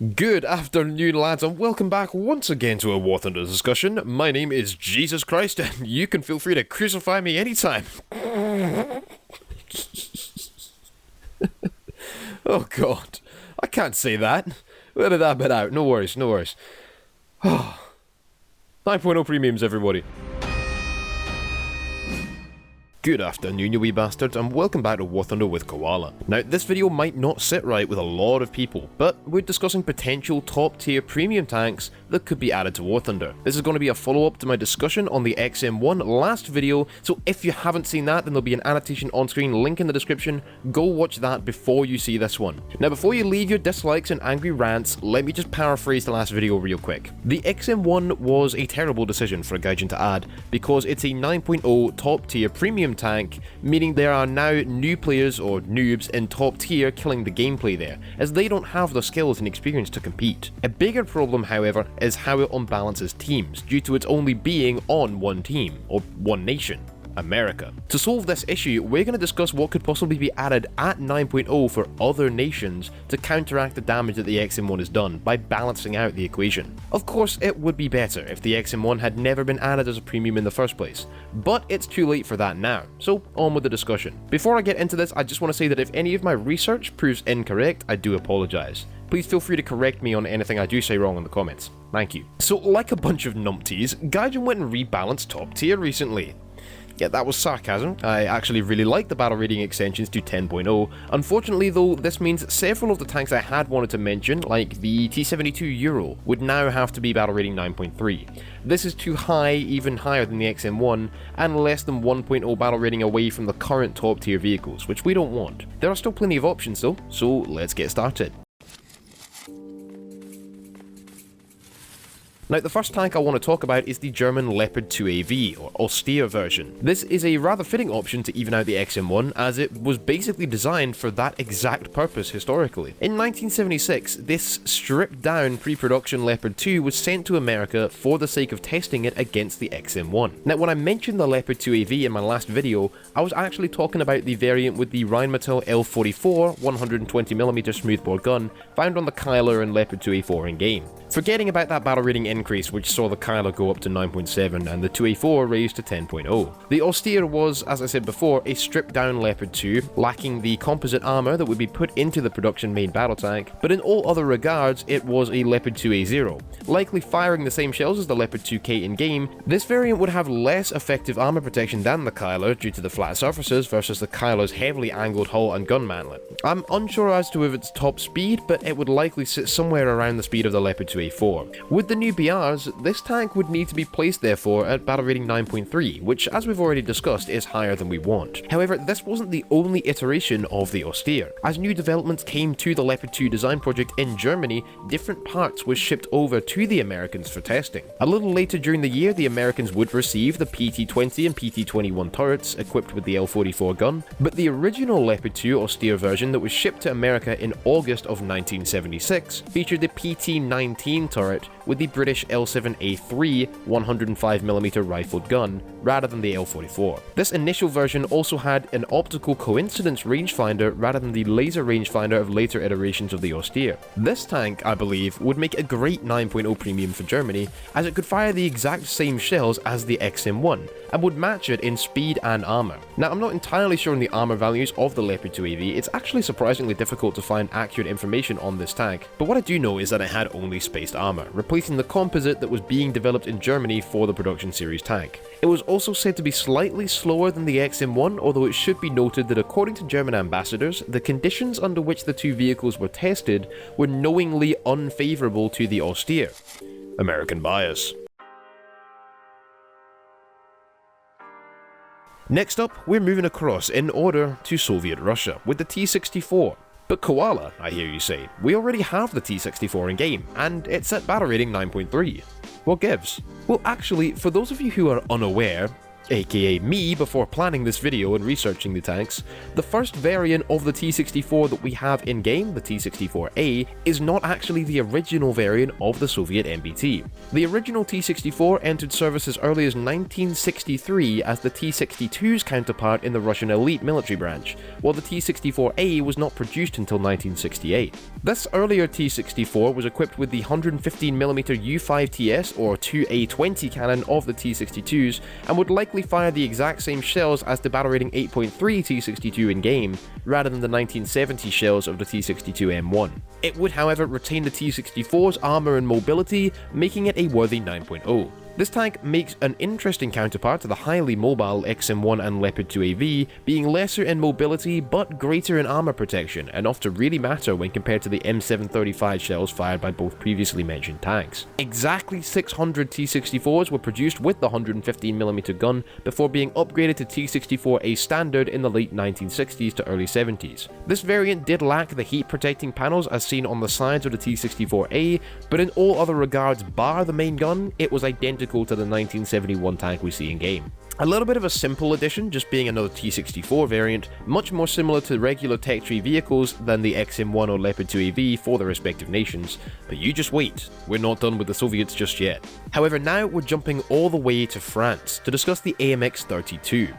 Good afternoon, lads, and welcome back once again to a War Thunder discussion. My name is Jesus Christ, and you can feel free to crucify me anytime. Oh god, I can't say that. Let that bit out, no worries, no worries. 9.0 premiums, everybody. Good afternoon, you wee bastards, and welcome back to War Thunder with Koala. Now, this video might not sit right with a lot of people, but we're discussing potential top-tier premium tanks that could be added to War Thunder. This is going to be a follow-up to my discussion on the XM1 last video, so if you haven't seen that, then there'll be an annotation on screen, link in the description. Go watch that before you see this one. Now, before you leave your dislikes and angry rants, let me just paraphrase the last video real quick. The XM1 was a terrible decision for a Gaijin to add, because it's a 9.0 top-tier premium tank, meaning there are now new players or noobs in top tier killing the gameplay there, as they don't have the skills and experience to compete. A bigger problem, however, is how it unbalances teams, due to its only being on one team, or one nation. America. To solve this issue, we're going to discuss what could possibly be added at 9.0 for other nations to counteract the damage that the XM1 has done by balancing out the equation. Of course, it would be better if the XM1 had never been added as a premium in the first place, but it's too late for that now, so on with the discussion. Before I get into this, I just want to say that if any of my research proves incorrect, I do apologise. Please feel free to correct me on anything I do say wrong in the comments. Thank you. So, like a bunch of numpties, Gaijin went and rebalanced top tier recently. Yeah, that was sarcasm. I actually really like the battle rating extensions to 10.0. Unfortunately though, this means several of the tanks I had wanted to mention, like the T-72 Euro, would now have to be battle rating 9.3. This is too high, even higher than the XM1, and less than 1.0 battle rating away from the current top tier vehicles, which we don't want. There are still plenty of options though, so let's get started. Now, the first tank I want to talk about is the German Leopard 2AV, or austere version. This is a rather fitting option to even out the XM1, as it was basically designed for that exact purpose historically. In 1976, this stripped-down pre-production Leopard 2 was sent to America for the sake of testing it against the XM1. Now, when I mentioned the Leopard 2AV in my last video, I was actually talking about the variant with the Rheinmetall L44 120mm smoothbore gun found on the Kyler and Leopard 2A4 in-game. Forgetting about that battle rating increase, which saw the Kyler go up to 9.7 and the 2A4 raised to 10.0. The austere was, as I said before, a stripped down Leopard 2, lacking the composite armour that would be put into the production made battle tank, but in all other regards it was a Leopard 2A0. Likely firing the same shells as the Leopard 2K in-game, this variant would have less effective armour protection than the Kyler due to the flat surfaces versus the Kyler's heavily angled hull and gun mantlet. I'm unsure as to its top speed, but it would likely sit somewhere around the speed of the Leopard 2A4. With the new BRs, this tank would need to be placed therefore at battle rating 9.3, which as we've already discussed is higher than we want. However, this wasn't the only iteration of the austere. As new developments came to the Leopard 2 design project in Germany, different parts were shipped over to the Americans for testing. A little later during the year, the Americans would receive the PT-20 and PT-21 turrets equipped with the L44 gun, but the original Leopard 2 austere version that was shipped to America in August of 1976 featured the PT-19 turret with the British L7A3 105mm rifled gun, rather than the L44. This initial version also had an optical coincidence rangefinder rather than the laser rangefinder of later iterations of the austere. This tank, I believe, would make a great 9.0 premium for Germany, as it could fire the exact same shells as the XM1, and would match it in speed and armour. Now, I'm not entirely sure on the armour values of the Leopard 2AV, it's actually surprisingly difficult to find accurate information on this tank, but what I do know is that it had only spaced armour, replacing the composite that was being developed in Germany for the production series tank. It was also said to be slightly slower than the XM1, although it should be noted that according to German ambassadors, the conditions under which the two vehicles were tested were knowingly unfavourable to the austere. American bias. Next up, we're moving across in order to Soviet Russia with the T-64. But Koala, I hear you say, we already have the T-64 in game, and it's at battle rating 9.3. What gives? Well, actually, for those of you who are unaware, aka me before planning this video and researching the tanks, the first variant of the T-64 that we have in-game, the T-64A, is not actually the original variant of the Soviet MBT. The original T-64 entered service as early as 1963 as the T-62's counterpart in the Russian elite military branch, while the T-64A was not produced until 1968. This earlier T-64 was equipped with the 115mm U5TS or 2A20 cannon of the T-62s and would likely fire the exact same shells as the battle rating 8.3 T-62 in-game, rather than the 1970 shells of the T-62M1. It would, however, retain the T-64's armor and mobility, making it a worthy 9.0. This tank makes an interesting counterpart to the highly mobile XM1 and Leopard 2AV, being lesser in mobility but greater in armor protection, enough to really matter when compared to the M735 shells fired by both previously mentioned tanks. Exactly 600 T-64s were produced with the 115mm gun before being upgraded to T-64A standard in the late 1960s to early 70s. This variant did lack the heat protecting panels as seen on the sides of the T-64A, but in all other regards bar the main gun, it was identical to the 1971 tank we see in game. A little bit of a simple addition, just being another T-64 variant, much more similar to regular tech tree vehicles than the XM1 or Leopard 2AV for their respective nations, but you just wait, we're not done with the Soviets just yet. However, now we're jumping all the way to France to discuss the AMX-32.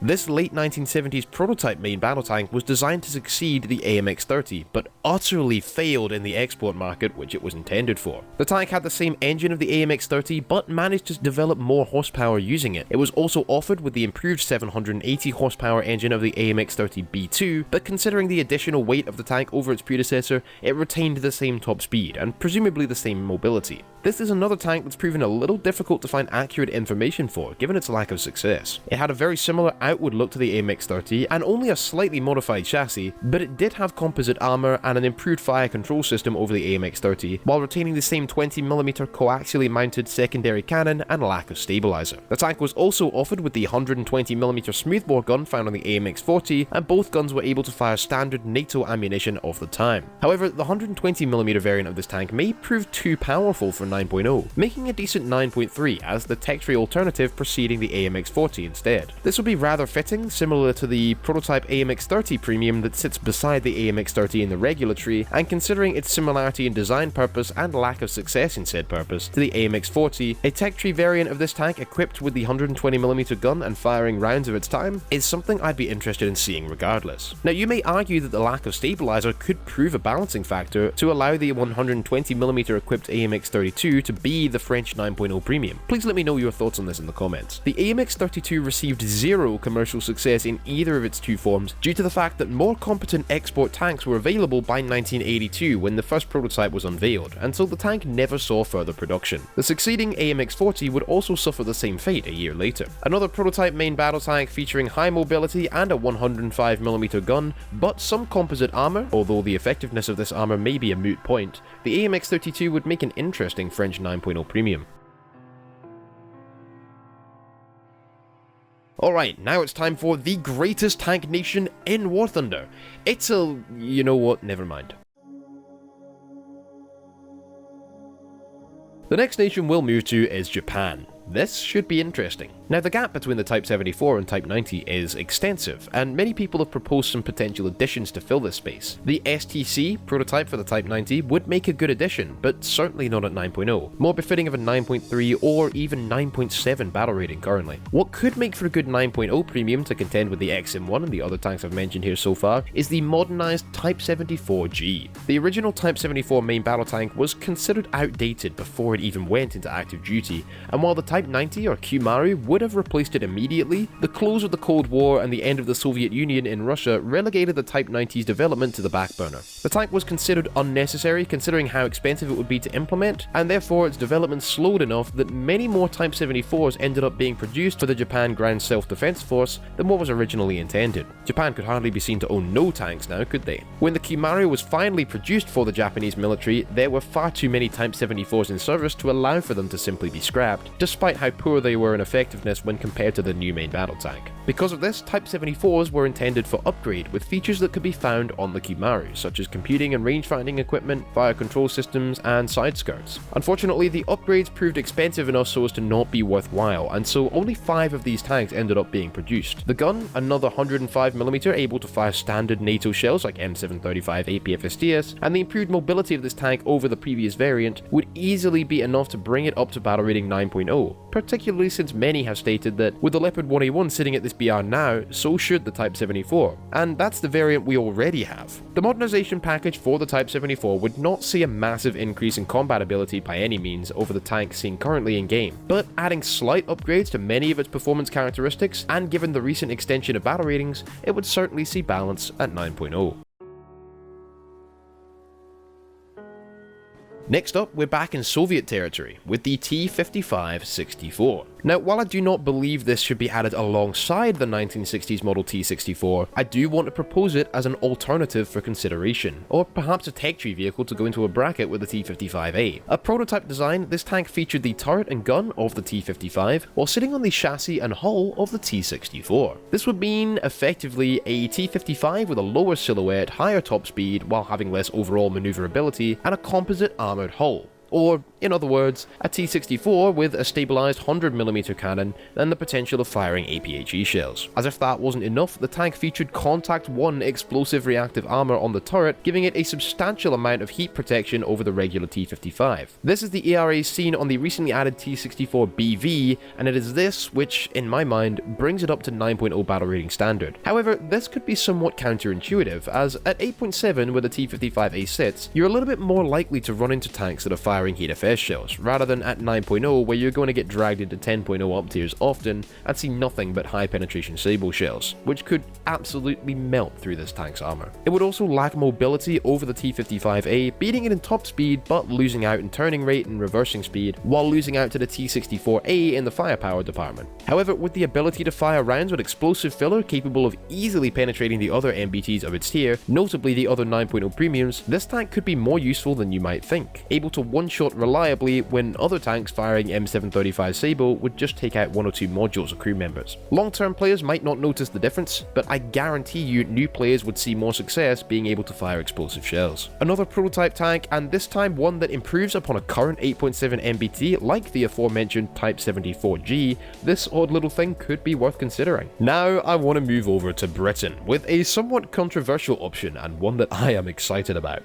This late 1970s prototype main battle tank was designed to succeed the AMX-30, but utterly failed in the export market which it was intended for. The tank had the same engine of the AMX-30, but managed to develop more horsepower using it. It was also offered with the improved 780 horsepower engine of the AMX-30B2, but considering the additional weight of the tank over its predecessor, it retained the same top speed, and presumably the same mobility. This is another tank that's proven a little difficult to find accurate information for, given its lack of success. It had a very similar outward look to the AMX-30 and only a slightly modified chassis, but it did have composite armor and an improved fire control system over the AMX-30, while retaining the same 20mm coaxially mounted secondary cannon and lack of stabilizer. The tank was also offered with the 120mm smoothbore gun found on the AMX-40, and both guns were able to fire standard NATO ammunition of the time. However, the 120mm variant of this tank may prove too powerful for 9.0, making a decent 9.3 as the tech tree alternative preceding the AMX-40 instead. This would be rather fitting, similar to the prototype AMX-30 Premium that sits beside the AMX-30 in the regular tree, and considering its similarity in design purpose and lack of success in said purpose to the AMX-40, a tech tree variant of this tank equipped with the 120mm gun and firing rounds of its time is something I'd be interested in seeing regardless. Now, you may argue that the lack of stabilizer could prove a balancing factor to allow the 120mm equipped AMX-32 to be the French 9.0 Premium. Please let me know your thoughts on this in the comments. The AMX-32 received zero commercial success in either of its two forms due to the fact that more competent export tanks were available by 1982 when the first prototype was unveiled, and so the tank never saw further production. The succeeding AMX-40 would also suffer the same fate a year later. Another prototype main battle tank featuring high mobility and a 105mm gun, but some composite armor, although the effectiveness of this armor may be a moot point, the AMX-32 would make an interesting French 9.0 Premium. Alright, now it's time for the greatest tank nation in War Thunder. It's a... you know what, never mind. The next nation we'll move to is Japan. This should be interesting. Now, the gap between the Type 74 and Type 90 is extensive, and many people have proposed some potential additions to fill this space. The STC prototype for the Type 90 would make a good addition, but certainly not at 9.0, more befitting of a 9.3 or even 9.7 battle rating currently. What could make for a good 9.0 premium to contend with the XM1 and the other tanks I've mentioned here so far is the modernized Type 74G. The original Type 74 main battle tank was considered outdated before it even went into active duty, and while the Type 90 or Kyumaru would have replaced it immediately, the close of the Cold War and the end of the Soviet Union in Russia relegated the Type 90's development to the back burner. The tank was considered unnecessary considering how expensive it would be to implement, and therefore its development slowed enough that many more Type 74s ended up being produced for the Japan Ground Self-Defense Force than what was originally intended. Japan could hardly be seen to own no tanks now, could they? When the Kyumaru was finally produced for the Japanese military, there were far too many Type 74s in service to allow for them to simply be scrapped, despite despite how poor they were in effectiveness when compared to the new main battle tank. Because of this, Type 74s were intended for upgrade with features that could be found on the Kimaru, such as computing and rangefinding equipment, fire control systems, and side skirts. Unfortunately, the upgrades proved expensive enough so as to not be worthwhile, and so only 5 of these tanks ended up being produced. The gun, another 105mm able to fire standard NATO shells like M735 APFSDS, and the improved mobility of this tank over the previous variant would easily be enough to bring it up to battle rating 9.0, particularly since many have stated that with the Leopard 1A1 sitting at this BR now, so should the Type 74, and that's the variant we already have. The modernization package for the Type 74 would not see a massive increase in combat ability by any means over the tank seen currently in game, but adding slight upgrades to many of its performance characteristics, and given the recent extension of battle ratings, it would certainly see balance at 9.0. Next up, we're back in Soviet territory with the T-55-64. Now, while I do not believe this should be added alongside the 1960s model T-64, I do want to propose it as an alternative for consideration, or perhaps a tech tree vehicle to go into a bracket with the T-55A. A prototype design, this tank featured the turret and gun of the T-55 while sitting on the chassis and hull of the T-64. This would mean effectively a T-55 with a lower silhouette, higher top speed while having less overall maneuverability, and a composite armored hull. Or, in other words, a T-64 with a stabilized 100mm cannon and the potential of firing APHE shells. As if that wasn't enough, the tank featured Contact 1 explosive reactive armor on the turret, giving it a substantial amount of heat protection over the regular T-55. This is the ERA seen on the recently added T-64BV, and it is this which, in my mind, brings it up to 9.0 battle rating standard. However, this could be somewhat counterintuitive, as at 8.7 where the T-55A sits, you're a little bit more likely to run into tanks that are firing heat FS shells, rather than at 9.0 where you're going to get dragged into 10.0 up tiers often and see nothing but high penetration Sable shells, which could absolutely melt through this tank's armor. It would also lack mobility over the T-55A, beating it in top speed but losing out in turning rate and reversing speed, while losing out to the T-64A in the firepower department. However, with the ability to fire rounds with explosive filler capable of easily penetrating the other MBTs of its tier, notably the other 9.0 premiums, this tank could be more useful than you might think, able to one-shot reliably when other tanks firing M735 Sable would just take out 1 or 2 modules of crew members. Long-term players might not notice the difference, but I guarantee you new players would see more success being able to fire explosive shells. Another prototype tank, and this time one that improves upon a current 8.7 MBT like the aforementioned Type 74G, this odd little thing could be worth considering. Now I want to move over to Britain with a somewhat controversial option, and one that I am excited about.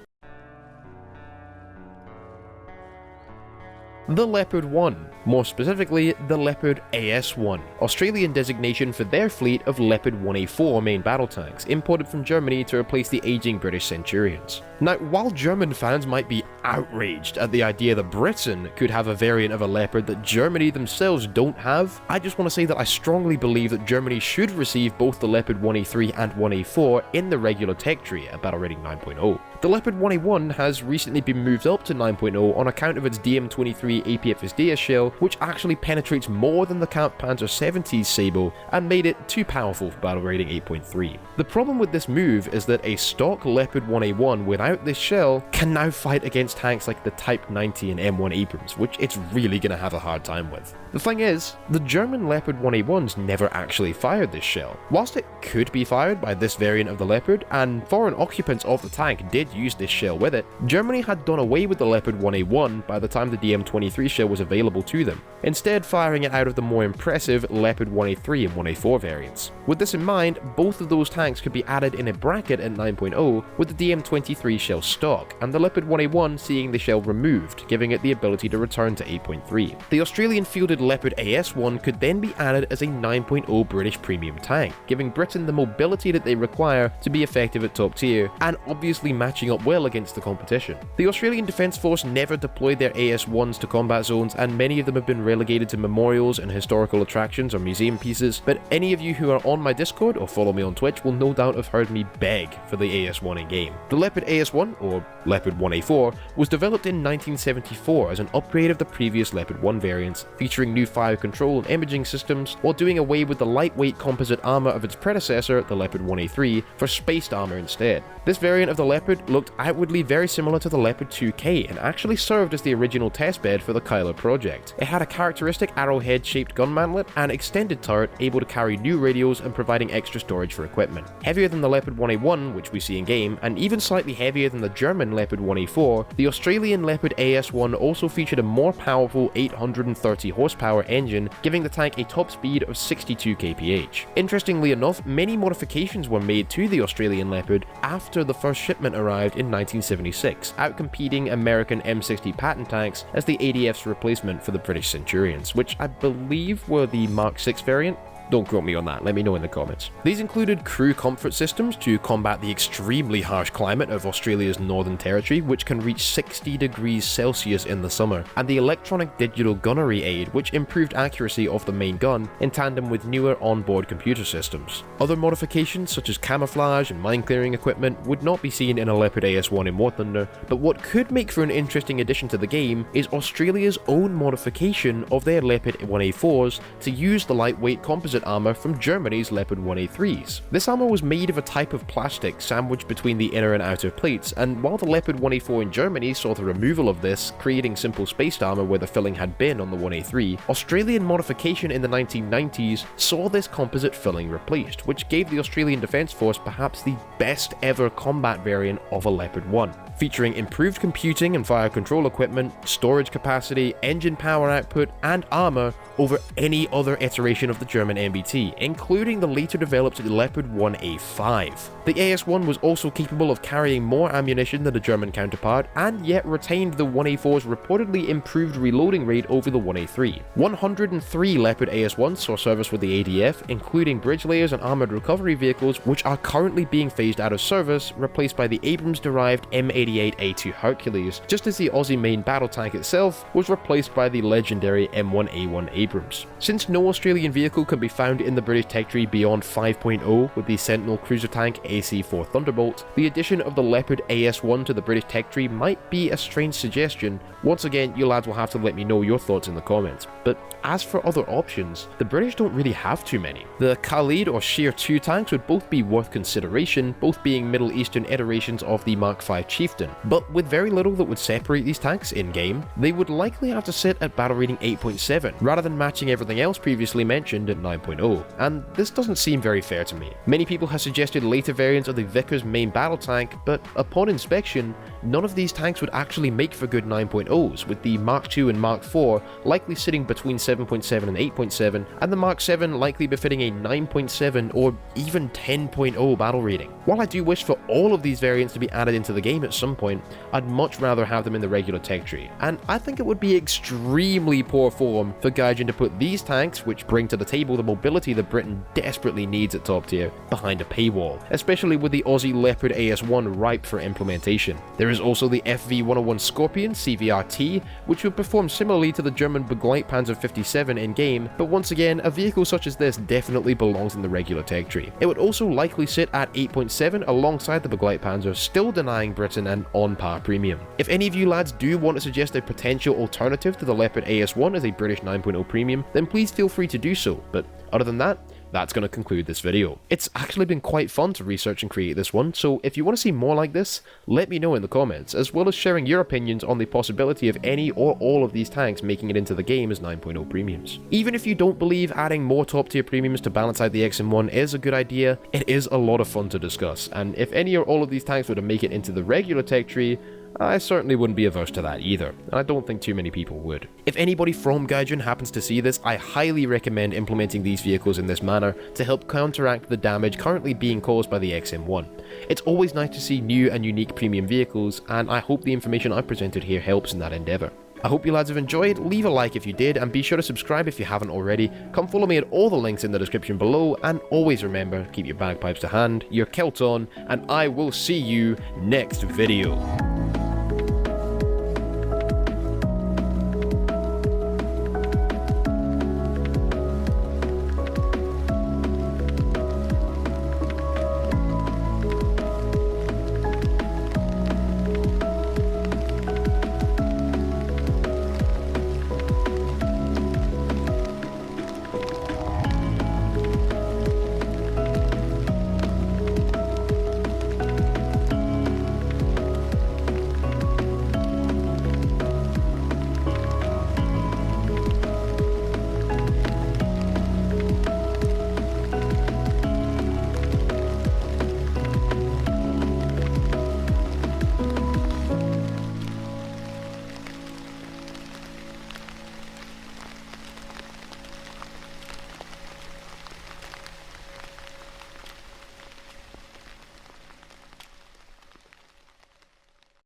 The Leopard 1, more specifically the Leopard AS-1, Australian designation for their fleet of Leopard 1A4 main battle tanks, imported from Germany to replace the aging British Centurions. Now, while German fans might be outraged at the idea that Britain could have a variant of a Leopard that Germany themselves don't have, I just want to say that I strongly believe that Germany should receive both the Leopard 1A3 and 1A4 in the regular tech tree at battle rating 9.0. The Leopard 1A1 has recently been moved up to 9.0 on account of its DM23 APFSDS shell, which actually penetrates more than the Kampfpanzer 70's Sable and made it too powerful for battle rating 8.3. The problem with this move is that a stock Leopard 1A1 without this shell can now fight against tanks like the Type 90 and M1 Abrams, which it's really going to have a hard time with. The thing is, the German Leopard 1A1s never actually fired this shell. Whilst it could be fired by this variant of the Leopard, and foreign occupants of the tank did use this shell with it, Germany had done away with the Leopard 1A1 by the time the DM23 shell was available to them, instead firing it out of the more impressive Leopard 1A3 and 1A4 variants. With this in mind, both of those tanks could be added in a bracket at 9.0 with the DM23 shell stock, and the Leopard 1A1 seeing the shell removed, giving it the ability to return to 8.3. The Australian fielded Leopard AS-1 could then be added as a 9.0 British premium tank, giving Britain the mobility that they require to be effective at top tier, and obviously matching up well against the competition. The Australian Defence Force never deployed their AS-1s to combat zones, and many of them have been relegated to memorials and historical attractions or museum pieces, but any of you who are on my Discord or follow me on Twitch will no doubt have heard me beg for the AS-1 in game. The Leopard AS-1 AS-1, or Leopard 1A4, was developed in 1974 as an upgrade of the previous Leopard 1 variants, featuring new fire control and imaging systems, while doing away with the lightweight composite armor of its predecessor, the Leopard 1A3, for spaced armor instead. This variant of the Leopard looked outwardly very similar to the Leopard 2K and actually served as the original testbed for the Kyler project. It had a characteristic arrowhead-shaped gun mantlet and extended turret able to carry new radios and providing extra storage for equipment. Heavier than the Leopard 1A1, which we see in-game, and even slightly heavier than the German Leopard 1A4, the Australian Leopard AS-1 also featured a more powerful 830 horsepower engine, giving the tank a top speed of 62 kph. Interestingly enough, many modifications were made to the Australian Leopard after the first shipment arrived in 1976, outcompeting American M60 Patton tanks as the ADF's replacement for the British Centurions, which I believe were the Mark 6 variant. Don't quote me on that, let me know in the comments. These included crew comfort systems to combat the extremely harsh climate of Australia's Northern Territory, which can reach 60 degrees Celsius in the summer, and the electronic digital gunnery aid, which improved accuracy of the main gun in tandem with newer onboard computer systems. Other modifications such as camouflage and mine clearing equipment would not be seen in a Leopard AS-1 in War Thunder, but what could make for an interesting addition to the game is Australia's own modification of their Leopard 1A4s to use the lightweight composite armor from Germany's Leopard 1A3s. This armor was made of a type of plastic sandwiched between the inner and outer plates, and while the Leopard 1A4 in Germany saw the removal of this, creating simple spaced armor where the filling had been on the 1A3, Australian modification in the 1990s saw this composite filling replaced, which gave the Australian Defence Force perhaps the best ever combat variant of a Leopard 1. Featuring improved computing and fire control equipment, storage capacity, engine power output, and armor over any other iteration of the German MBT, including the later developed Leopard 1A5. The AS-1 was also capable of carrying more ammunition than the German counterpart, and yet retained the 1A4's reportedly improved reloading rate over the 1A3. 103 Leopard AS-1s saw service with the ADF, including bridge layers and armored recovery vehicles, which are currently being phased out of service, replaced by the Abrams-derived M88A2 Hercules, just as the Aussie main battle tank itself was replaced by the legendary M1A1 Abrams. Since no Australian vehicle can be found in the British tech tree beyond 5.0 with the Sentinel cruiser tank AC-4 Thunderbolt, the addition of the Leopard AS-1 to the British tech tree might be a strange suggestion. Once again, you lads will have to let me know your thoughts in the comments. But as for other options, the British don't really have too many. The Khalid or Sheer 2 tanks would both be worth consideration, both being Middle Eastern iterations of the Mark V Chieftain, but with very little that would separate these tanks in-game, they would likely have to sit at battle rating 8.7, rather than matching everything else previously mentioned at 9.0, and this doesn't seem very fair to me. Many people have suggested later variants of the Vickers main battle tank, but upon inspection, none of these tanks would actually make for good 9.0s, with the Mark II and Mark IV likely sitting between 7.7 and 8.7, and the Mark VII likely befitting a 9.7 or even 10.0 battle rating. While I do wish for all of these variants to be added into the game at some point, I'd much rather have them in the regular tech tree, and I think it would be extremely poor form for Gaijin to put these tanks, which bring to the table the mobility that Britain desperately needs at top tier, behind a paywall, especially with the Aussie Leopard AS-1 ripe for implementation. There is also the FV-101 Scorpion CVRT, which would perform similarly to the German Begleitpanzer 57 in-game, but once again, a vehicle such as this definitely belongs in the regular tech tree. It would also likely sit at 8.7 alongside the Begleitpanzer, still denying Britain an on-par premium. If any of you lads do want to suggest a potential alternative to the Leopard AS-1 as a British 9.0 premium, then please feel free to do so, but other than that, that's going to conclude this video. It's actually been quite fun to research and create this one, so if you want to see more like this, let me know in the comments, as well as sharing your opinions on the possibility of any or all of these tanks making it into the game as 9.0 premiums. Even if you don't believe adding more top tier premiums to balance out the XM1 is a good idea, it is a lot of fun to discuss, and if any or all of these tanks were to make it into the regular tech tree, I certainly wouldn't be averse to that either, and I don't think too many people would. If anybody from Gaijin happens to see this, I highly recommend implementing these vehicles in this manner to help counteract the damage currently being caused by the XM1. It's always nice to see new and unique premium vehicles, and I hope the information I presented here helps in that endeavour. I hope you lads have enjoyed, leave a like if you did, and be sure to subscribe if you haven't already. Come follow me at all the links in the description below, and always remember, keep your bagpipes to hand, your kilt on, and I will see you next video.